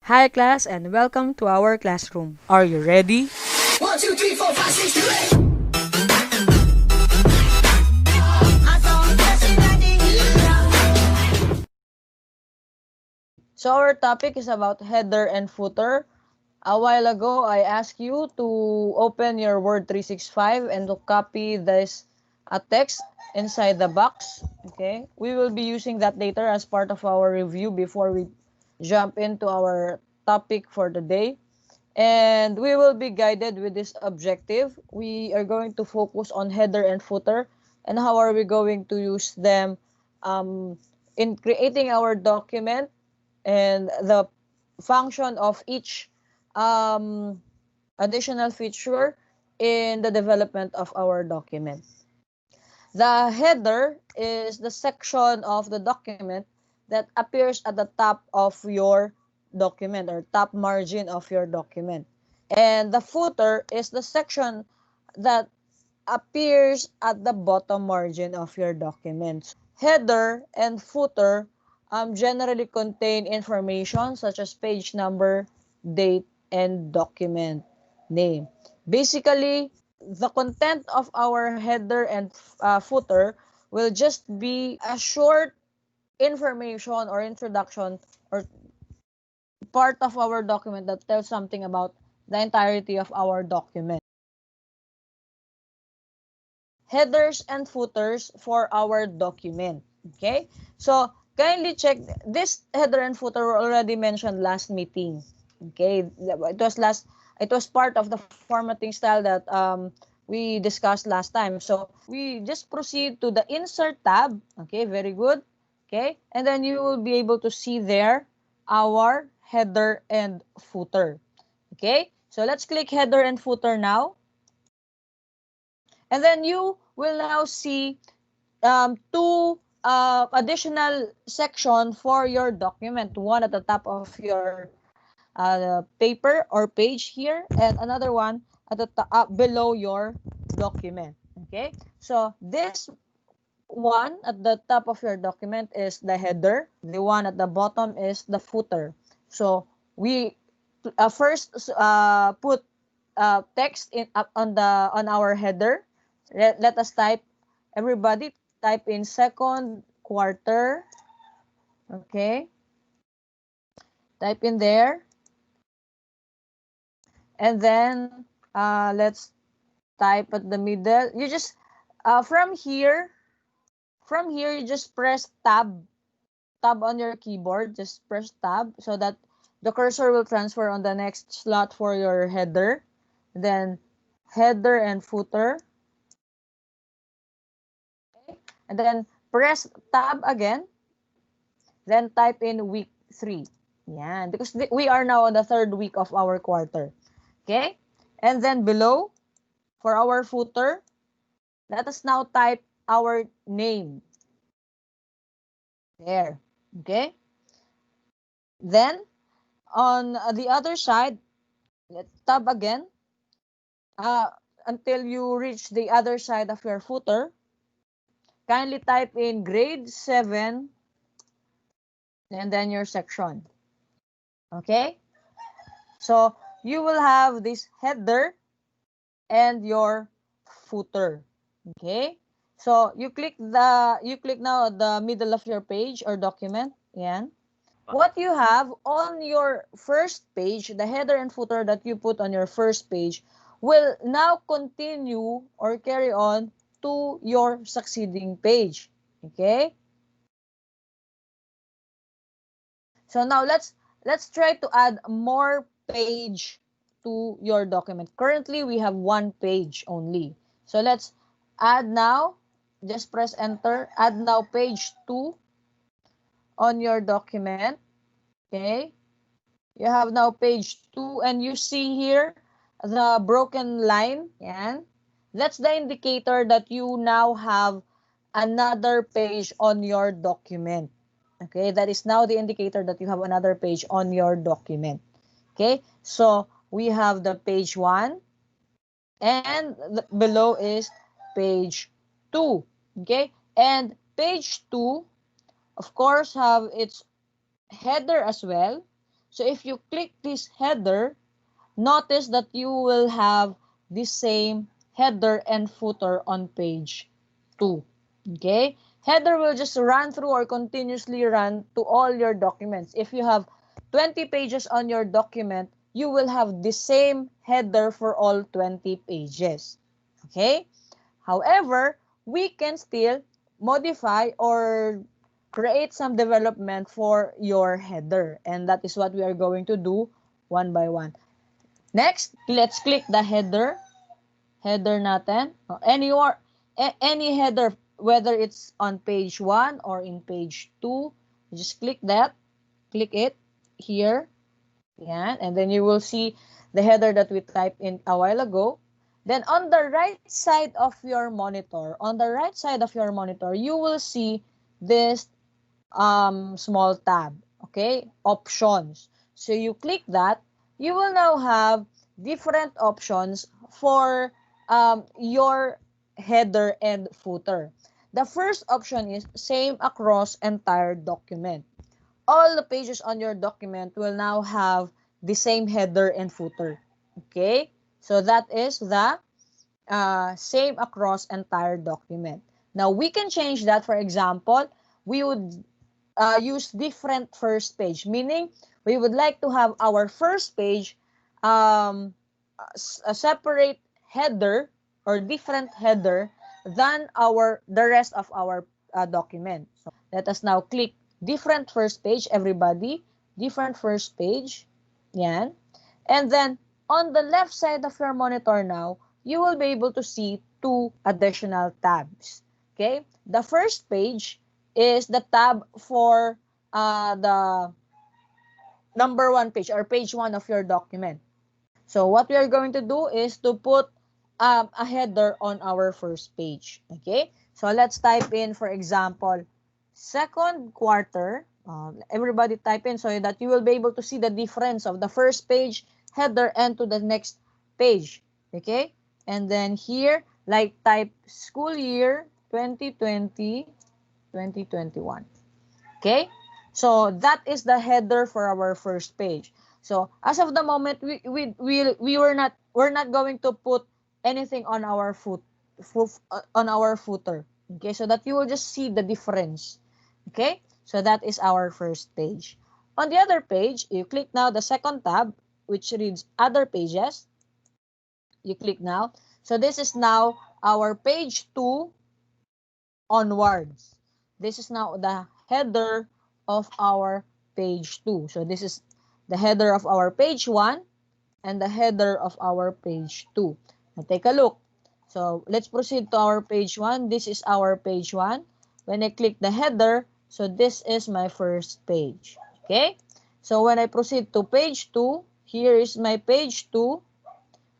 Hi class and welcome to our classroom. Are you ready? 1, 2, 3, 4, 5, 6, 7, 8. So our topic is about header and footer. A while ago, I asked you to open your Word 365 and to copy this text inside the box. Okay, we will be using that later as part of our review before we jump into our topic for the day. And we will be guided with this objective. We are going to focus on header and footer and how are we going to use them um, in creating our document and the function of each um, additional feature in the development of our document. The header is the section of the document that appears at the top of your document or top margin of your document. And the footer is the section that appears at the bottom margin of your document. Header and footer generally contain information such as page number, date, and document name. Basically, the content of our header and footer will just be a short information or introduction or part of our document that tells something about the entirety of our document. Headers and footers for our document. Okay? So, kindly check this header and footer were already mentioned last meeting. Okay? It was part of the formatting style that we discussed last time. So, we just proceed to the insert tab. Okay, very good. Okay? And then you will be able to see there our header and footer. Okay? So, let's click header and footer now. And then you will now see two additional section for your document. One at the top of your paper or page here, and another one at the below your document. Okay, so this one at the top of your document is the header. The one at the bottom is the footer. So we first put text in on our header. Let us type. Everybody type in second quarter. Okay, type in there, and then let's type at the middle. You just from here you just press tab on your keyboard. Just press tab so that the cursor will transfer on the next slot for your header. Then header and footer. Okay. And then press tab again. Then type in week 3. Yan. Because we are now on the third week of our quarter. Okay? And then below, for our footer, let us now type our name. There. Okay? Then, on the other side, let's tab again uh, until you reach the other side of your footer. Kindly type in grade 7 and then your section. Okay? So, you will have this header and your footer. Okay? So, you click now at the middle of your page or document. Yan. What you have on your first page, the header and footer that you put on your first page, will now continue or carry on to your succeeding page. Okay? So now let's try to add more page to your document. Currently, we have one page only. So let's add now. Just press enter. Add now page 2 on your document. Okay? You have now page 2 and you see here the broken line. Yan. That's the indicator that you now have another page on your document. Okay, that is now the indicator that you have another page on your document. Okay, so we have the page 1 and below is page 2. Okay, and page 2 of course have its header as well. So if you click this header, notice that you will have the same header and footer on page 2. Okay? Header will just run through or continuously run to all your documents. If you have 20 pages on your document, you will have the same header for all 20 pages. Okay? However, we can still modify or create some development for your header. And that is what we are going to do one by one. Next, let's click the header. Header natin. Any header, whether it's on page 1 or in page 2, just click that. Click it here. Yan. And then you will see the header that we typed in a while ago. Then on the right side of your monitor, you will see this small tab. Okay? Options. So you click that. You will now have different options for your header and footer. The first option is same across entire document. All the pages on your document will now have the same header and footer. Okay? So that is the same across entire document. Now, we can change that. For example, we would use different first page, meaning we would like to have our first page a separate header or different header than the rest of our document. So let us now click different first page, everybody. Different first page. Yan. And then on the left side of your monitor now, you will be able to see two additional tabs. Okay? The first page is the tab for the number 1 page or page 1 of your document. So what we are going to do is to put a header on our first page. Okay? So let's type in, for example, second quarter. Everybody type in so that you will be able to see the difference of the first page header and to the next page. Okay? And then here, like type school year 2020-2021. Okay? So that is the header for our first page. So as of the moment, we're not going to put anything on our footer. Okay, so that you will just see the difference. Okay, so that is our first page. On the other page, you click now the second tab, which reads other pages. You click now. So this is now our page 2 onwards. This is now the header of our page 2. So this is the header of our page 1 and the header of our page 2. Now take a look. So let's proceed to our page 1. This is our page 1. When I click the header, so this is my first page. Okay? So when I proceed to page 2, here is my page 2.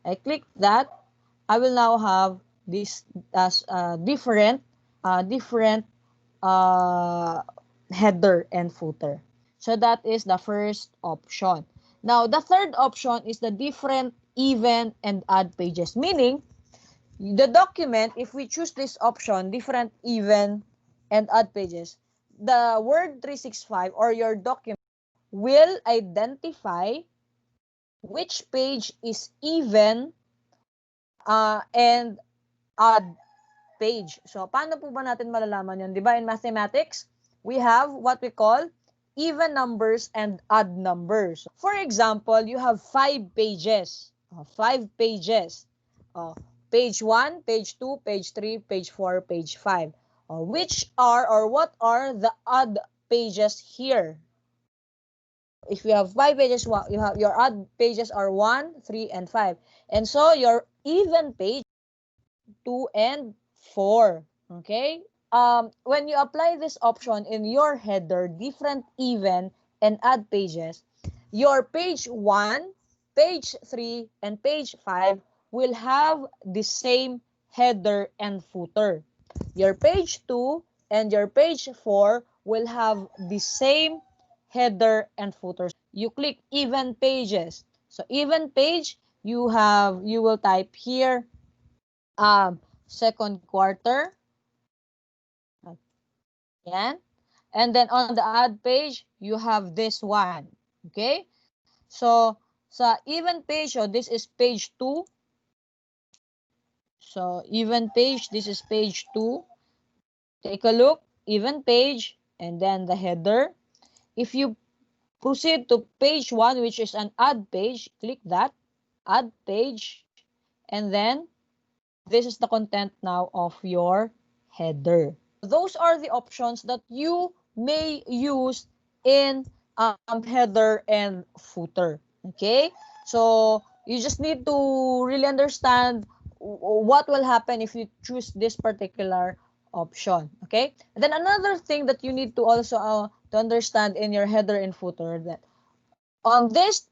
I click that. I will now have this as different header and footer. So that is the first option. Now, the third option is the different, even, and odd pages. Meaning, the document, if we choose this option, different, even, and odd pages, the Word 365 or your document will identify which page is even and odd page. So, paano po ba natin malalaman yun? Di ba in mathematics, we have what we call even numbers and odd numbers. For example, you have 5 pages. 5 pages. Page 1, page 2, page 3, page 4, page 5. Which are or what are the odd pages here? If you have 5 pages, you have your odd pages are 1, 3, and 5. And so your even page 2 and 4. Okay? When you apply this option in your header, different, even, and odd pages, your page 1, page 3, and page 5 will have the same header and footer. Your page 2 and your page 4 will have the same header and footer. You click even pages. So even page, you will type here second quarter. Yan. And then on the odd page, you have this one. Okay? So, sa even page, so this is page 2. So, even page, this is page 2. Take a look, even page, and then the header. If you proceed to page 1, which is an add page, click that, add page, and then this is the content now of your header. Those are the options that you may use in header and footer. Okay? So, you just need to really understand what will happen if you choose this particular option. Okay? And then another thing that you need to also to understand in your header and footer, that on these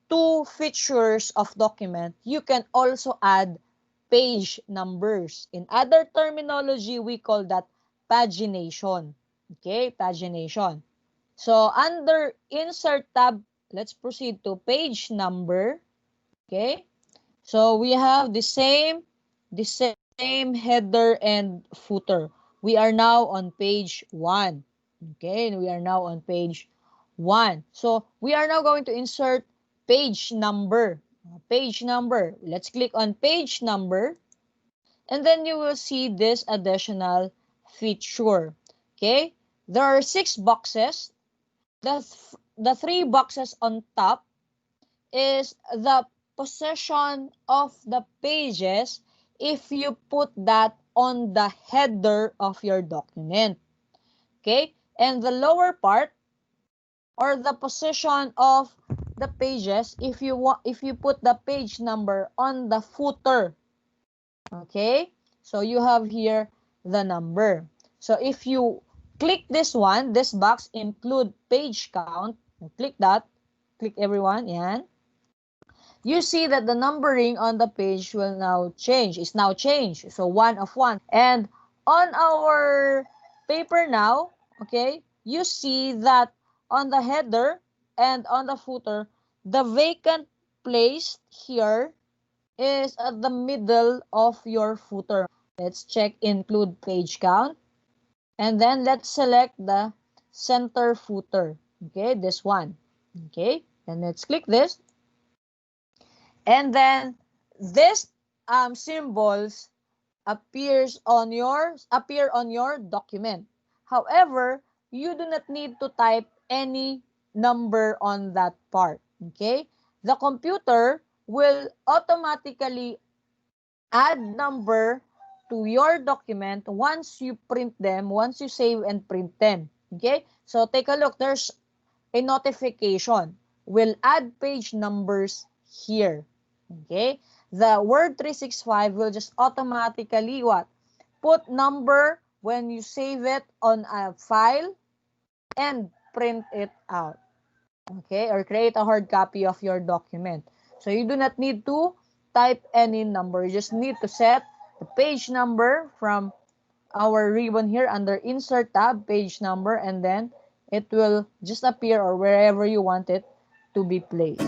two features of document, you can also add page numbers. In other terminology, we call that pagination. Okay, pagination. So, under Insert tab, let's proceed to page number. Okay, so we have the same header and footer. We are now on page 1. Okay, we are now on page 1. So, we are now going to insert page number. Page number. Let's click on page number. And then you will see this additional feature. Okay? There are 6 boxes. The 3 boxes on top is the position of the pages if you put that on the header of your document. Okay? And the lower part, or the position of the pages if you put the page number on the footer. Okay? So you have here the number. So if you click this one, this box, include page count, click that, click everyone, yan. You see that the numbering on the page will now change. It's now changed. So 1 of 1. And on our paper now, okay, you see that on the header and on the footer, the vacant place here is at the middle of your footer. Let's check include page count. And then let's select the center footer. Okay, this one. Okay, and let's click this. And then this symbols appear on your document. However, you do not need to type any number on that part. Okay? The computer will automatically add number to your document once you print them, once you save and print them. Okay? So take a look. There's a notification. We'll add page numbers here. Okay? The Word 365 will just automatically what? Put number when you save it on a file and print it out. Okay? Or create a hard copy of your document. So you do not need to type any number. You just need to set the page number from our ribbon here under Insert tab, page number, and then it will just appear or wherever you want it to be placed.